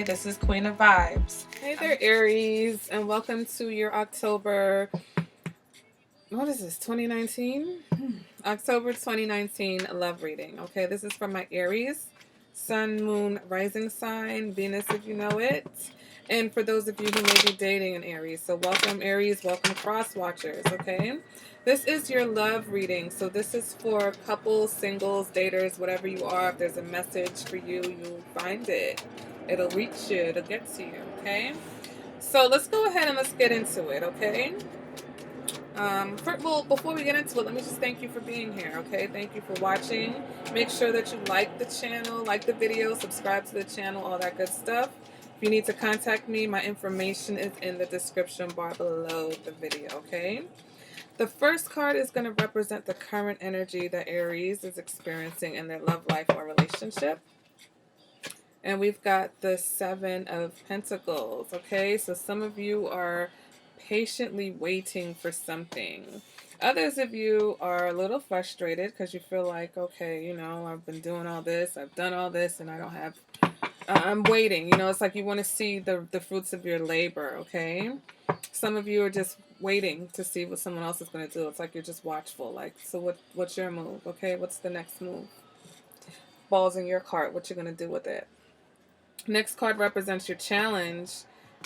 This is Queen of Vibes. Hey there, Aries, and welcome to your October, what is this, 2019? October 2019 love reading. Okay, this is from my Aries, Sun, Moon, Rising sign, Venus if you know it. And for those of you who may be dating an Aries. So welcome, Aries, welcome, cross watchers, okay? This is your love reading. So this is for couples, singles, daters, whatever you are. If there's a message for you, you'll find it. It'll reach you, it'll get to you, okay? So let's go ahead and let's get into it, okay? Before we get into it, let me just thank you for being here, okay? Thank you for watching. Make sure that you like the channel, like the video, subscribe to the channel, all that good stuff. If you need to contact me, my information is in the description bar below the video, okay? The first card is going to represent the current energy that Aries is experiencing in their love life or relationship. And we've got the Seven of Pentacles, okay? So some of you are patiently waiting for something. Others of you are a little frustrated because you feel like, okay, you know, I've been doing all this, I've done all this, and I don't have, I'm waiting. You know, it's like you want to see the fruits of your labor, okay? Some of you are just waiting to see what someone else is going to do. It's like you're just watchful. Like, so what's your move, okay? What's the next move? Balls in your cart. What you going to do with it? Next card represents your challenge.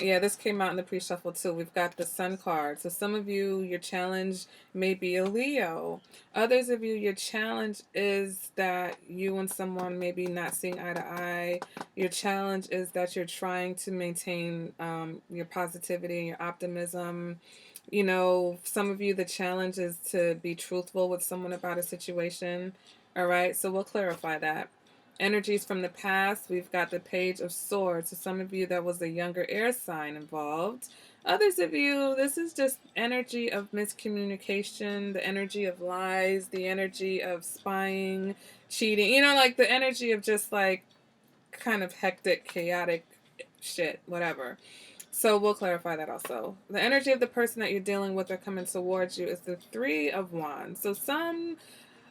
Yeah, this came out in the pre-shuffle too. We've got the Sun card. So some of you, your challenge may be a Leo. Others of you, your challenge is that you and someone may be not seeing eye to eye. Your challenge is that you're trying to maintain your positivity and your optimism. You know, some of you, the challenge is to be truthful with someone about a situation. All right, so we'll clarify that. Energies from the past, we've got the Page of Swords. So some of you, that was a younger air sign involved. Others of you, this is just energy of miscommunication, the energy of lies, the energy of spying, cheating. You know, like the energy of just like kind of hectic, chaotic shit, whatever. So we'll clarify that also. The energy of the person that you're dealing with or coming towards you is the Three of Wands. So some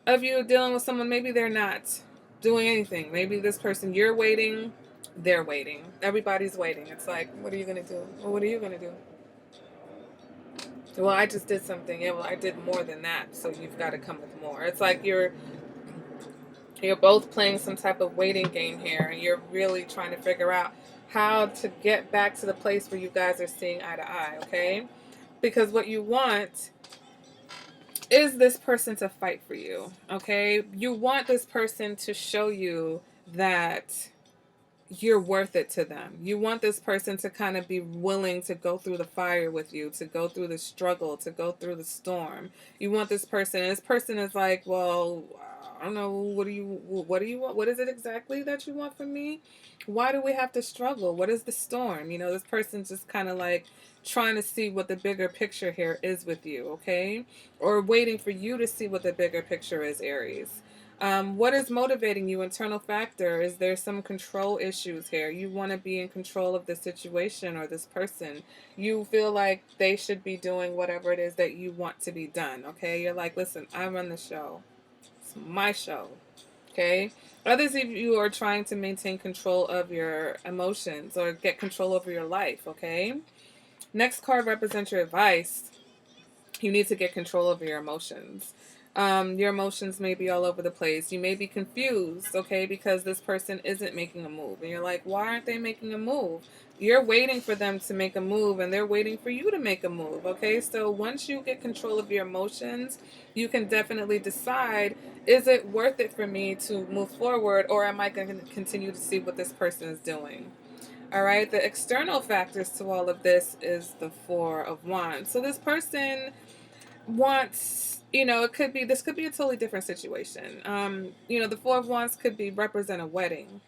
of you dealing with someone, maybe they're not doing anything. Maybe this person, you're waiting, they're waiting. Everybody's waiting. It's like, what are you going to do? Well, what are you going to do? Well, I just did something. Yeah, well, I did more than that. So you've got to come with more. It's like you're both playing some type of waiting game here, and you're really trying to figure out how to get back to the place where you guys are seeing eye to eye, okay? Because what you want is this person to fight for you, okay? You want this person to show you that you're worth it to them. You want this person to kind of be willing to go through the fire with you, to go through the struggle, to go through the storm. You want this person, and this person is like, well, I don't know, what do you want? What is it exactly that you want from me? Why do we have to struggle? What is the storm? You know, this person's just kind of like trying to see what the bigger picture here is with you, okay? Or waiting for you to see what the bigger picture is, Aries. What is motivating you? Internal factor. Is there some control issues here? You want to be in control of the situation or this person. You feel like they should be doing whatever it is that you want to be done. Okay. You're like, listen, I run the show. It's my show. Okay. Others of you are trying to maintain control of your emotions or get control over your life. Okay. Next card represents your advice. You need to get control over your emotions. Your emotions may be all over the place. You may be confused, okay, because this person isn't making a move. And you're like, why aren't they making a move? You're waiting for them to make a move, and they're waiting for you to make a move, okay? So once you get control of your emotions, you can definitely decide, is it worth it for me to move forward, or am I going to continue to see what this person is doing? All right, the external factors to all of this is the Four of Wands. So this person wants, you know, this could be a totally different situation. You know, the Four of Wands could be represent a wedding,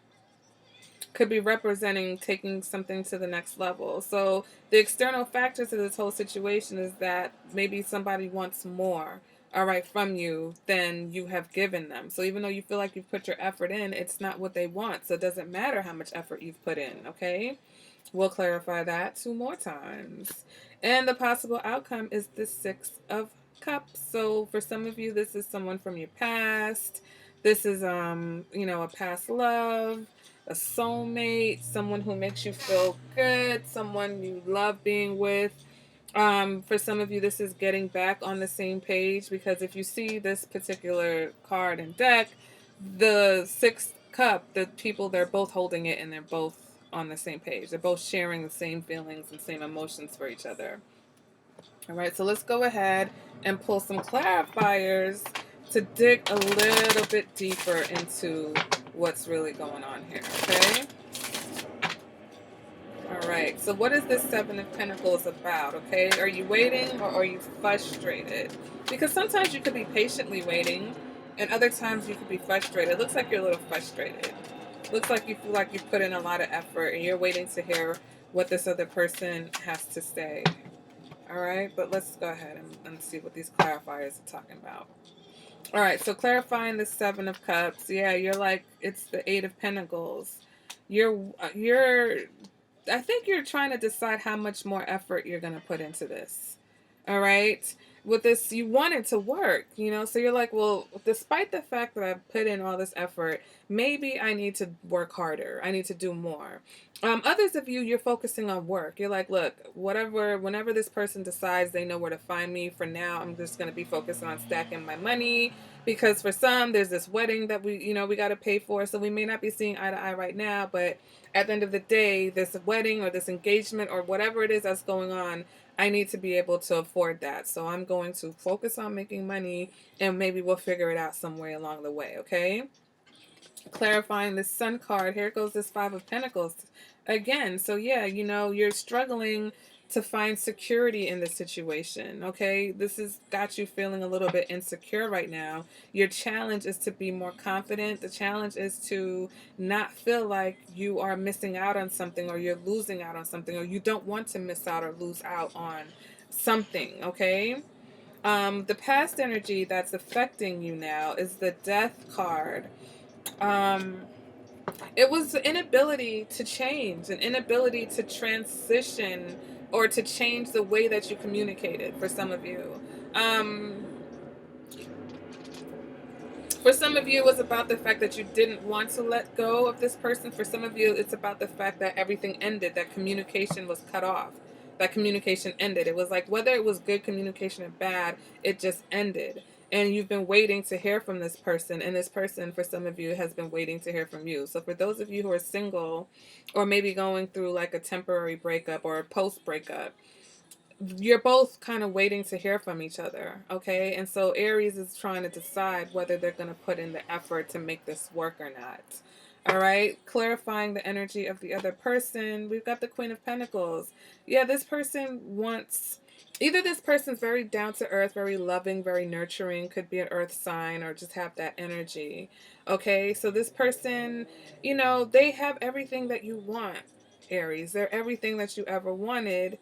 could be representing taking something to the next level. So the external factors of this whole situation is that maybe somebody wants more, all right, from you than you have given them. So even though you feel like you've put your effort in, it's not what they want. So it doesn't matter how much effort you've put in, okay? We'll clarify that two more times. And the possible outcome is the Six of Cups. So for some of you, this is someone from your past. This is you know, a past love. a soulmate, someone who makes you feel good, someone you love being with. For some of you, this is getting back on the same page, because if you see this particular card and deck, the sixth cup, the people, they're both holding it and they're both on the same page. They're both sharing the same feelings and same emotions for each other. All right, so let's go ahead and pull some clarifiers to dig a little bit deeper into what's really going on here, okay? All right, so what is this Seven of Pentacles about, okay? Are you waiting or are you frustrated? Because sometimes you could be patiently waiting and other times you could be frustrated. It looks like you're a little frustrated. Looks like you feel like you've put in a lot of effort and you're waiting to hear what this other person has to say. All right, but let's go ahead and see what these clarifiers are talking about. All right, so clarifying the Seven of Cups. Yeah, you're like, it's the Eight of Pentacles. You're I think you're trying to decide how much more effort you're going to put into this. All right. With this, you want it to work, you know? So you're like, well, despite the fact that I've put in all this effort, maybe I need to work harder. I need to do more. Others of you, you're focusing on work. You're like, look, whenever this person decides they know where to find me, for now, I'm just going to be focusing on stacking my money, because for some, there's this wedding that we got to pay for. So we may not be seeing eye to eye right now, but at the end of the day, this wedding or this engagement or whatever it is that's going on, I need to be able to afford that. So I'm going to focus on making money and maybe we'll figure it out some way along the way, okay? Clarifying this Sun card. Here goes this Five of Pentacles again. So yeah, you're struggling to find security in this situation, okay? This has got you feeling a little bit insecure right now. Your challenge is to be more confident. The challenge is to not feel like you are missing out on something or you're losing out on something, or you don't want to miss out or lose out on something, okay? The past energy that's affecting you now is the Death card. um it was the inability to change, an inability to transition or to change the way that you communicated for some of you. um for some of you, it was about the fact that you didn't want to let go of this person. For some of you, it's about the fact that everything ended, that communication was cut off, that communication ended. It was like, whether it was good communication or bad, it just ended. And you've been waiting to hear from this person, and this person, for some of you, has been waiting to hear from you. So for those of you who are single, or maybe going through like a temporary breakup or a post breakup, you're both kind of waiting to hear from each other, okay? And so Aries is trying to decide whether they're going to put in the effort to make this work or not. All right, clarifying the energy of the other person. We've got the Queen of Pentacles. Yeah, this person wants, either this person's very down to earth, very loving, very nurturing, could be an earth sign or just have that energy. Okay, so this person, they have everything that you want, Aries. They're everything that you ever wanted,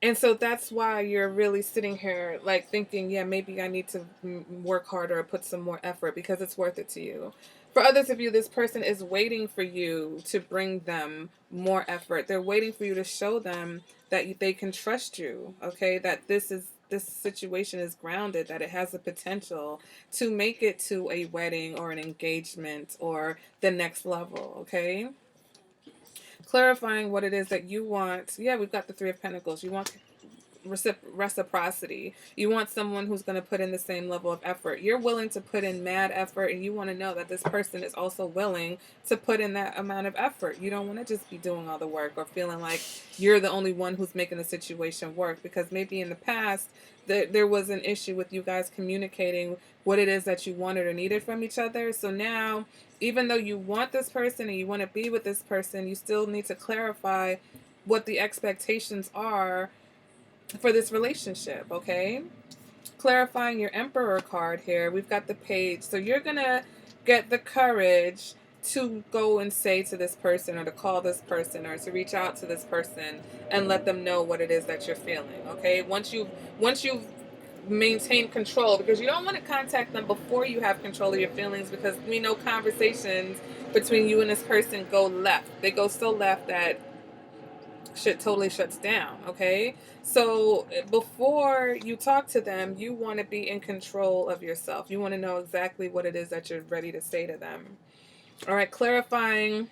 and so that's why you're really sitting here like thinking, yeah, maybe I need to work harder or put some more effort because it's worth it to you. For others of you, this person is waiting for you to bring them more effort. They're waiting for you to show them that they can trust you, okay? That this situation is grounded, that it has the potential to make it to a wedding or an engagement or the next level, okay? Clarifying what it is that you want. Yeah, we've got the Three of Pentacles. You want reciprocity. You want someone who's going to put in the same level of effort. You're willing to put in mad effort, and you want to know that this person is also willing to put in that amount of effort. You don't want to just be doing all the work or feeling like you're the only one who's making the situation work, because maybe in the past there was an issue with you guys communicating what it is that you wanted or needed from each other. So now, even though you want this person and you want to be with this person, you still need to clarify what the expectations are for this relationship, okay? Clarifying your Emperor card here, we've got the Page. So you're going to get the courage to go and say to this person, or to call this person, or to reach out to this person and let them know what it is that you're feeling, okay? Once you've maintained control, because you don't want to contact them before you have control of your feelings, because we know conversations between you and this person go left. They go so left that shit totally shuts down, okay? So before you talk to them, you want to be in control of yourself. You want to know exactly what it is that you're ready to say to them. All right, clarifying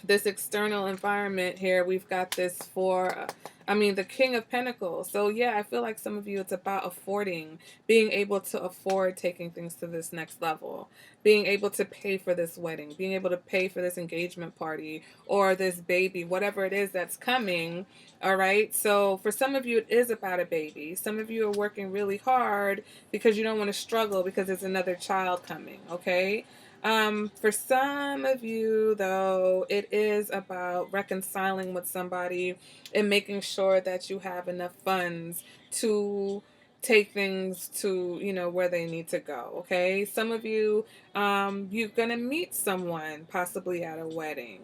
this external environment here, we've got this for, I mean, the King of Pentacles. So yeah, I feel like some of you, it's about affording, being able to afford taking things to this next level, being able to pay for this wedding, being able to pay for this engagement party or this baby, whatever it is that's coming. All right. So for some of you, it is about a baby. Some of you are working really hard because you don't want to struggle because there's another child coming. Okay. For some of you, though, it is about reconciling with somebody and making sure that you have enough funds to take things to, you know, where they need to go. Okay. Some of you, you're going to meet someone possibly at a wedding.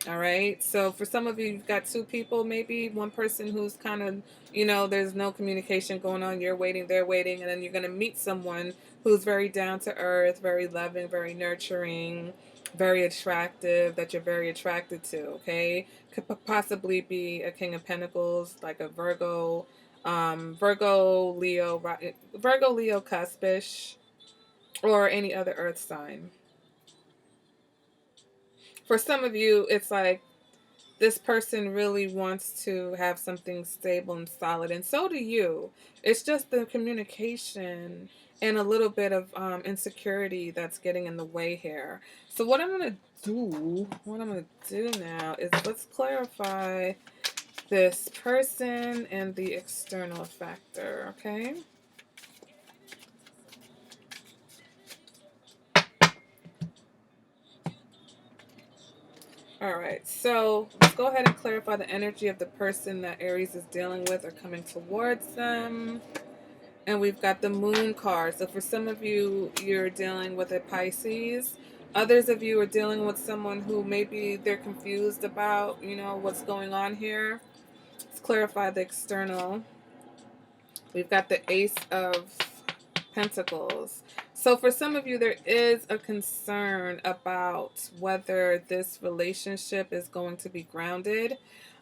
All right. So for some of you, you've got two people, maybe one person who's kind of, you know, there's no communication going on. You're waiting, they're waiting. And then you're going to meet someone who's very down to earth, very loving, very nurturing, very attractive, that you're very attracted to. Okay. Could possibly be a King of Pentacles, like a Virgo, Virgo, Leo, cuspish, or any other earth sign. For some of you, it's like, this person really wants to have something stable and solid, and so do you. It's just the communication and a little bit of insecurity that's getting in the way here. So what I'm going to do now is let's clarify this person and the external factor, okay? All right, so let's go ahead and clarify the energy of the person that Aries is dealing with or coming towards them. And we've got the moon card. So for some of you, you're dealing with a Pisces. Others of you are dealing with someone who maybe they're confused about, you know, what's going on here. Let's clarify the external. We've got the Ace of Pentacles. So for some of you, there is a concern about whether this relationship is going to be grounded.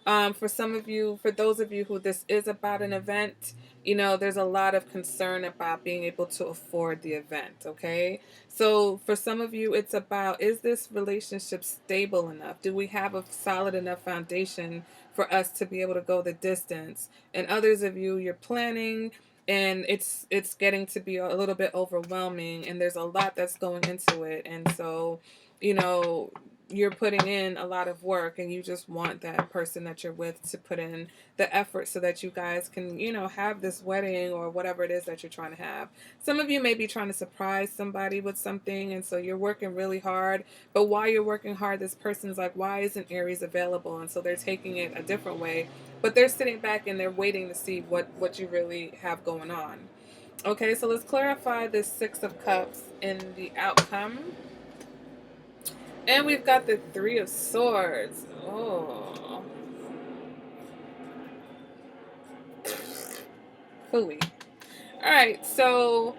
For some of you, for those of you who this is about an event, you know, there's a lot of concern about being able to afford the event, okay? So for some of you, it's about, is this relationship stable enough? Do we have a solid enough foundation for us to be able to go the distance? And others of you, you're planning, and it's getting to be a little bit overwhelming, and there's a lot that's going into it, and so, you know, you're putting in a lot of work, and you just want that person that you're with to put in the effort so that you guys can, you know, have this wedding or whatever it is that you're trying to have. Some of you may be trying to surprise somebody with something, and so you're working really hard, but while you're working hard, this person's like, why isn't Aries available? And so they're taking it a different way, but they're sitting back and they're waiting to see what you really have going on. Okay, so let's clarify this Six of Cups in the outcome. And we've got the Three of Swords. Oh. Hooey. Alright, so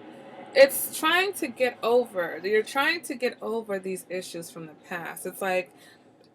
it's trying to get over. You're trying to get over these issues from the past. It's like,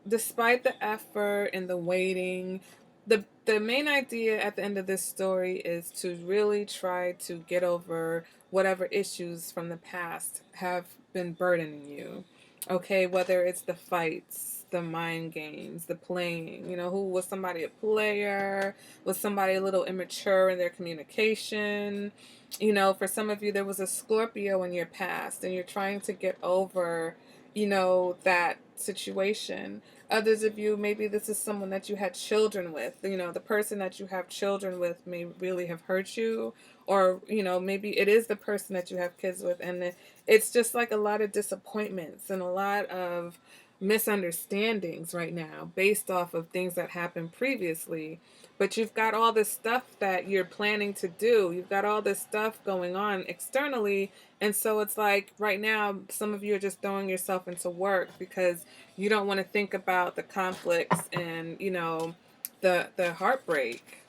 despite the effort and the waiting, the main idea at the end of this story is to really try to get over whatever issues from the past have been burdening you. Okay, whether it's the fights, the mind games, the playing, you know, who was somebody a player, was somebody a little immature in their communication. You know, for some of you, there was a Scorpio in your past, and you're trying to get over, you know, that situation. Others of you, maybe this is someone that you had children with. You know, the person that you have children with may really have hurt you, or, you know, maybe it is the person that you have kids with, and it's just like a lot of disappointments and a lot of misunderstandings right now based off of things that happened previously. But you've got all this stuff that you're planning to do. You've got all this stuff going on externally. And so it's like right now, some of you are just throwing yourself into work because you don't want to think about the conflicts and, you know, the heartbreak.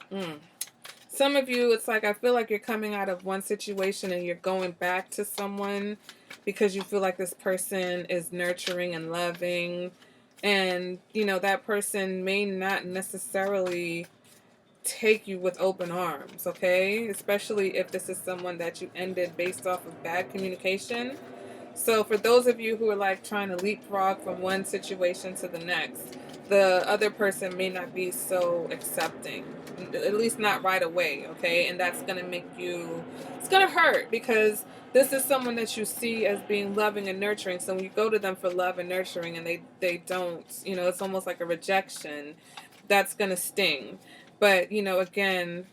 Mm. Some of you, it's like, I feel like you're coming out of one situation and you're going back to someone because you feel like this person is nurturing and loving. And, you know, that person may not necessarily take you with open arms, okay? Especially if this is someone that you ended based off of bad communication. So for those of you who are like trying to leapfrog from one situation to the next, the other person may not be so accepting, at least not right away, okay? And that's going to make you, it's going to hurt because this is someone that you see as being loving and nurturing. So when you go to them for love and nurturing and they don't, you know, it's almost like a rejection, that's going to sting. But, you know, again,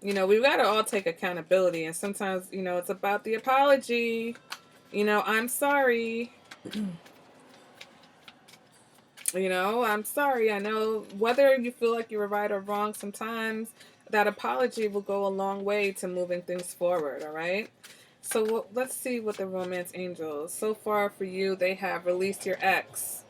you know, we've got to all take accountability. And sometimes, you know, it's about the apology. You know, I'm sorry. You know, I'm sorry. I know whether you feel like you were right or wrong, sometimes that apology will go a long way to moving things forward, all right? So let's see what the romance angels, so far for you, they have released your ex.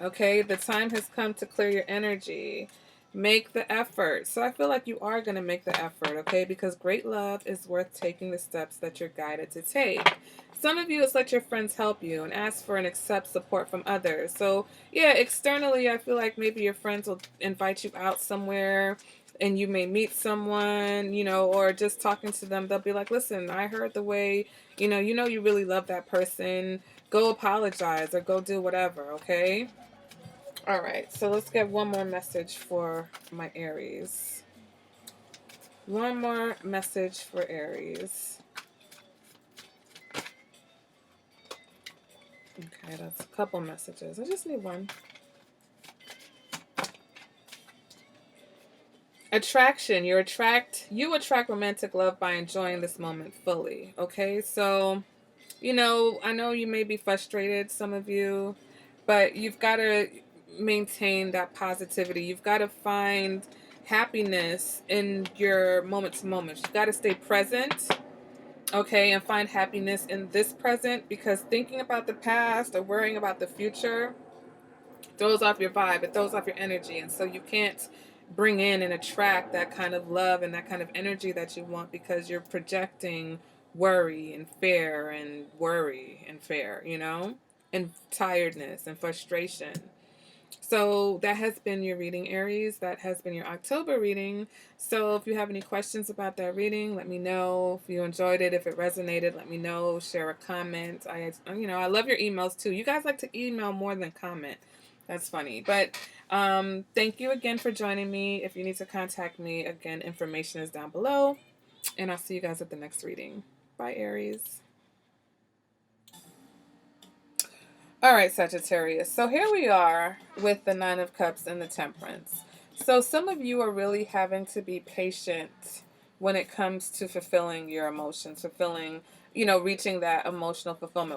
Okay, the time has come to clear your energy. Make the effort. So I feel like you are going to make the effort, okay? Because great love is worth taking the steps that you're guided to take. Some of you, it's let your friends help you and ask for and accept support from others. So, yeah, externally, I feel like maybe your friends will invite you out somewhere and you may meet someone, you know, or just talking to them, they'll be like, listen, I heard the way, you know, you really love that person. Go apologize or go do whatever, okay? All right, so let's get one more message for my Aries. One more message for Aries. Okay, that's a couple messages. I just need one. Attraction. You attract romantic love by enjoying this moment fully. Okay, so you know, I know you may be frustrated, some of you, but you've got to maintain that positivity. You've got to find happiness in your moment to moment. You've got to stay present, okay, and find happiness in this present, because thinking about the past or worrying about the future throws off your vibe, it throws off your energy, and so you can't bring in and attract that kind of love and that kind of energy that you want because you're projecting worry and fear, you know, and tiredness and frustration. So that has been your reading, Aries. That has been your October reading. So if you have any questions about that reading, let me know. If you enjoyed it, if it resonated, let me know. Share a comment. I love your emails too. You guys like to email more than comment. That's funny. But thank you again for joining me. If you need to contact me, again, information is down below. And I'll see you guys at the next reading. Bye, Aries. All right, Sagittarius. So here we are with the Nine of Cups and the Temperance. So some of you are really having to be patient when it comes to fulfilling your emotions, reaching that emotional fulfillment.